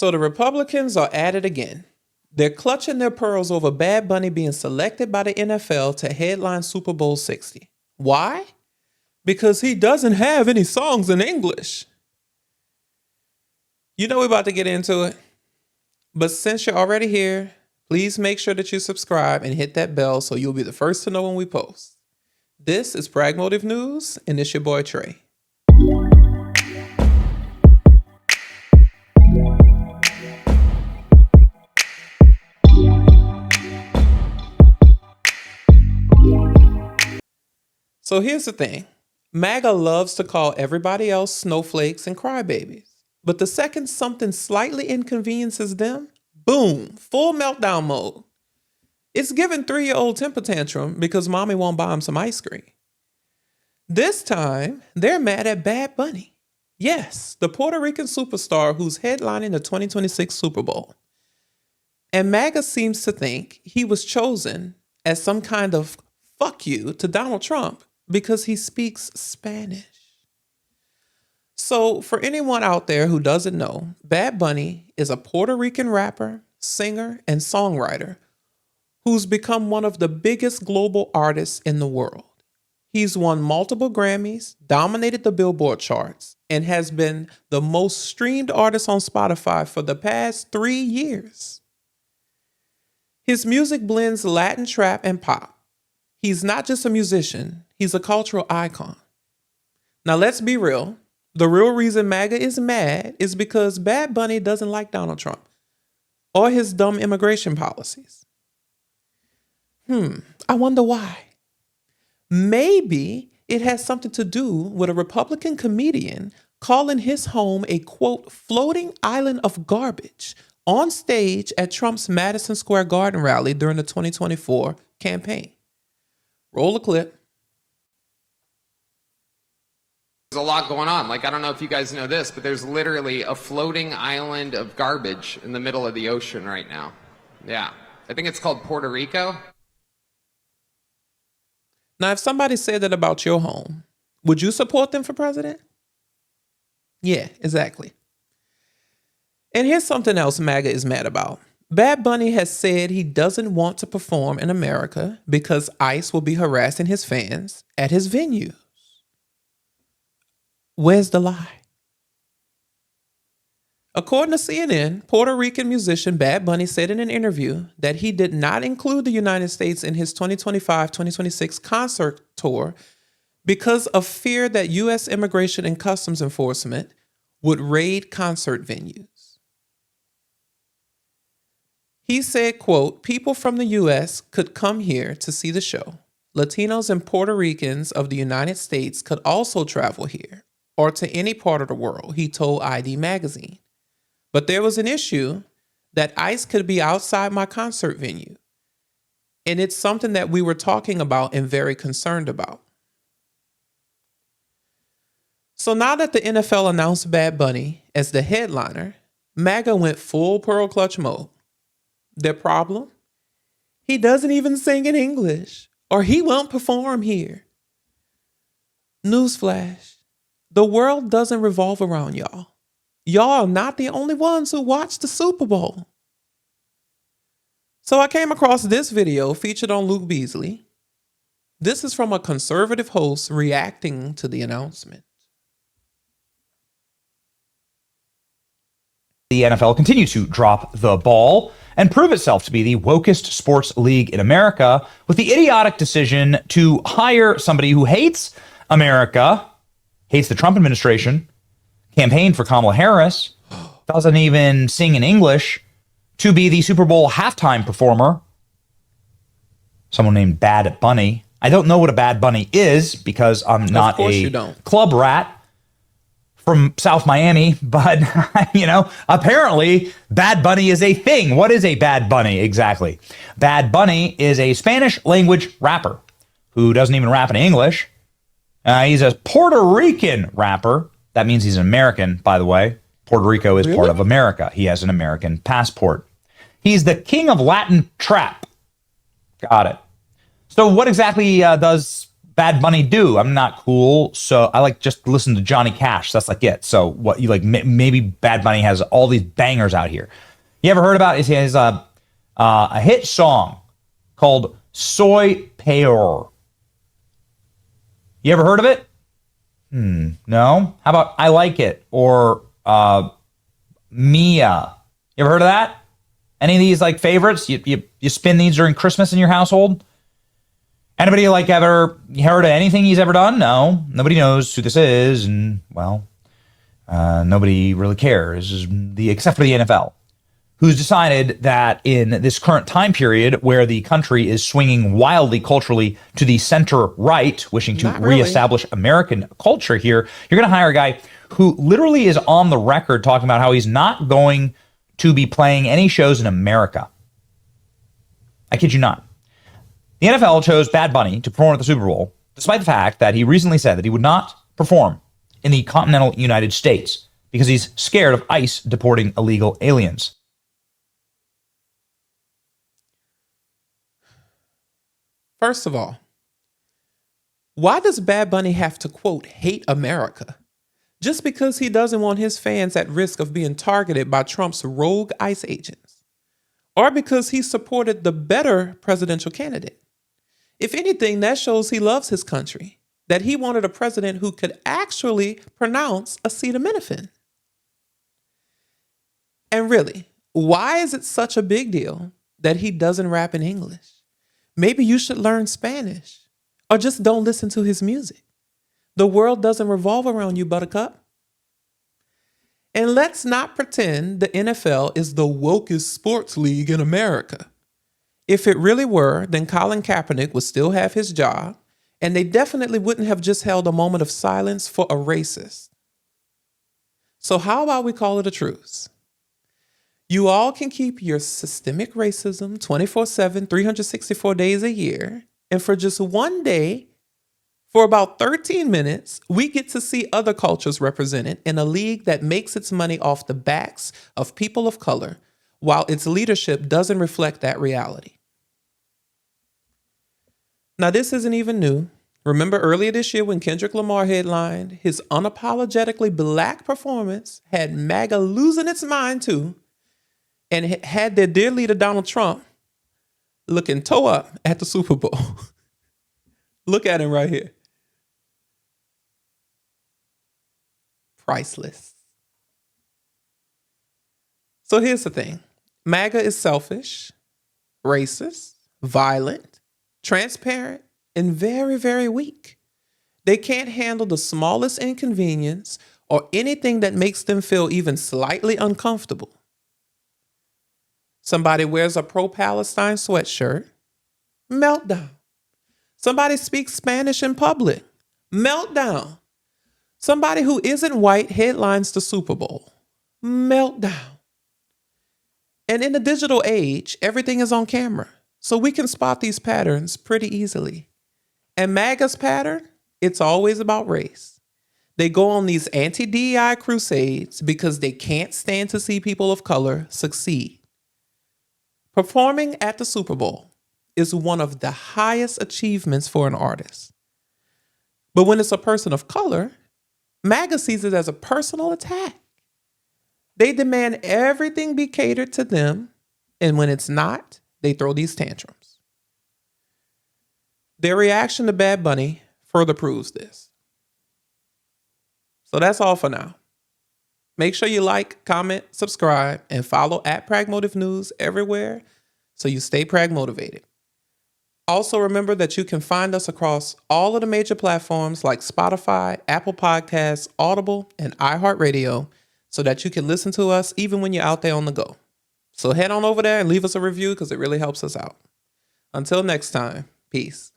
So the Republicans are at it again. They're clutching their pearls over Bad Bunny being selected by the NFL to headline Super Bowl 60. Why? Because he doesn't have any songs in English. You know we're about to get into it. But since you're already here, please make sure that you subscribe and hit that bell so you'll be the first to know when we post. This is Pragmotiv News, and it's your boy Trey. So here's the thing. MAGA loves to call everybody else snowflakes and crybabies. But the second something slightly inconveniences them, boom, full meltdown mode. It's giving 3-year-old temper tantrum because mommy won't buy him some ice cream. This time, they're mad at Bad Bunny. Yes, the Puerto Rican superstar who's headlining the 2026 Super Bowl. And MAGA seems to think he was chosen as some kind of fuck you to Donald Trump because he speaks Spanish. So for anyone out there who doesn't know, Bad Bunny is a Puerto Rican rapper, singer, and songwriter who's become one of the biggest global artists in the world. He's won multiple Grammys, dominated the Billboard charts, and has been the most streamed artist on Spotify for the past 3 years. His music blends Latin trap and pop. He's not just a musician, he's a cultural icon. Now let's be real. The real reason MAGA is mad is because Bad Bunny doesn't like Donald Trump or his dumb immigration policies. I wonder why. Maybe it has something to do with a Republican comedian calling his home a, quote, floating island of garbage on stage at Trump's Madison Square Garden rally during the 2024 campaign. Roll the clip. There's a lot going on. Like, I don't know if you guys know this, but there's literally a floating island of garbage in the middle of the ocean right now. Yeah. I think it's called Puerto Rico. Now, if somebody said that about your home, would you support them for president? Yeah, exactly. And here's something else MAGA is mad about. Bad Bunny has said he doesn't want to perform in America because ICE will be harassing his fans at his venues. Where's the lie? According to CNN, Puerto Rican musician Bad Bunny said in an interview that he did not include the United States in his 2025-2026 concert tour because of fear that U.S. Immigration and Customs Enforcement would raid concert venues. He said, quote, people from the U.S. could come here to see the show. Latinos and Puerto Ricans of the United States could also travel here or to any part of the world, he told ID Magazine. But there was an issue that ICE could be outside my concert venue. And it's something that we were talking about and very concerned about. So now that the NFL announced Bad Bunny as the headliner, MAGA went full pearl clutch mode. Their problem? He doesn't even sing in English, or he won't perform here. Newsflash, the world doesn't revolve around y'all. Y'all are not the only ones who watch the Super Bowl. So I came across this video featured on Luke Beasley. This is from a conservative host reacting to the announcement. The NFL continues to drop the ball and prove itself to be the wokest sports league in America with the idiotic decision to hire somebody who hates America, hates the Trump administration, campaigned for Kamala Harris, doesn't even sing in English, to be the Super Bowl halftime performer, someone named Bad Bunny. I don't know what a Bad Bunny is because I'm not a club rat from South Miami, but, you know, apparently Bad Bunny is a thing. What is a Bad Bunny exactly? Bad Bunny is a Spanish language rapper who doesn't even rap in English. He's a Puerto Rican rapper. That means he's an American, by the way. Puerto Rico is part of America. He has an American passport. He's the king of Latin trap. Got it. So what exactly does Bad Bunny do? I'm not cool, so I like just listen to Johnny Cash. That's like it. So what you like? Maybe Bad Bunny has all these bangers out here. You ever heard about? He has a hit song called "Soy Peor." You ever heard of it? No. How about "I Like It" or "Mia"? You ever heard of that? Any of these like favorites? You spin these during Christmas in your household? Anybody like ever heard of anything he's ever done? No. Nobody knows who this is, and well, nobody really cares, except for the NFL, who's decided that in this current time period where the country is swinging wildly culturally to the center right, wishing to reestablish American culture here, you're going to hire a guy who literally is on the record talking about how he's not going to be playing any shows in America. I kid you not. The NFL chose Bad Bunny to perform at the Super Bowl, despite the fact that he recently said that he would not perform in the continental United States because he's scared of ICE deporting illegal aliens. First of all, why does Bad Bunny have to, quote, hate America? Just because he doesn't want his fans at risk of being targeted by Trump's rogue ICE agents? Or because he supported the better presidential candidate? If anything, that shows he loves his country, that he wanted a president who could actually pronounce acetaminophen. And really, why is it such a big deal that he doesn't rap in English? Maybe you should learn Spanish, or just don't listen to his music. The world doesn't revolve around you, Buttercup. And let's not pretend the NFL is the wokest sports league in America. If it really were, then Colin Kaepernick would still have his job, and they definitely wouldn't have just held a moment of silence for a racist. So how about we call it a truce? You all can keep your systemic racism 24/7, 364 days a year, and for just one day, for about 13 minutes, we get to see other cultures represented in a league that makes its money off the backs of people of color, while its leadership doesn't reflect that reality. Now, this isn't even new. Remember earlier this year when Kendrick Lamar headlined, his unapologetically black performance had MAGA losing its mind too, and had their dear leader Donald Trump looking toe up at the Super Bowl. Look at him right here. Priceless. So here's the thing. MAGA is selfish, racist, violent, transparent, and very, very weak. They can't handle the smallest inconvenience or anything that makes them feel even slightly uncomfortable. Somebody wears a pro-Palestine sweatshirt, meltdown. Somebody speaks Spanish in public, meltdown. Somebody who isn't white headlines the Super Bowl, meltdown. And in the digital age, everything is on camera, so we can spot these patterns pretty easily. And MAGA's pattern, it's always about race. They go on these anti-DEI crusades because they can't stand to see people of color succeed. Performing at the Super Bowl is one of the highest achievements for an artist. But when it's a person of color, MAGA sees it as a personal attack. They demand everything be catered to them, and when it's not, they throw these tantrums. Their reaction to Bad Bunny further proves this. So that's all for now. Make sure you like, comment, subscribe, and follow at Pragmotiv News everywhere so you stay pragmotivated. Also, remember that you can find us across all of the major platforms like Spotify, Apple Podcasts, Audible, and iHeartRadio so that you can listen to us even when you're out there on the go. So head on over there and leave us a review because it really helps us out. Until next time, peace.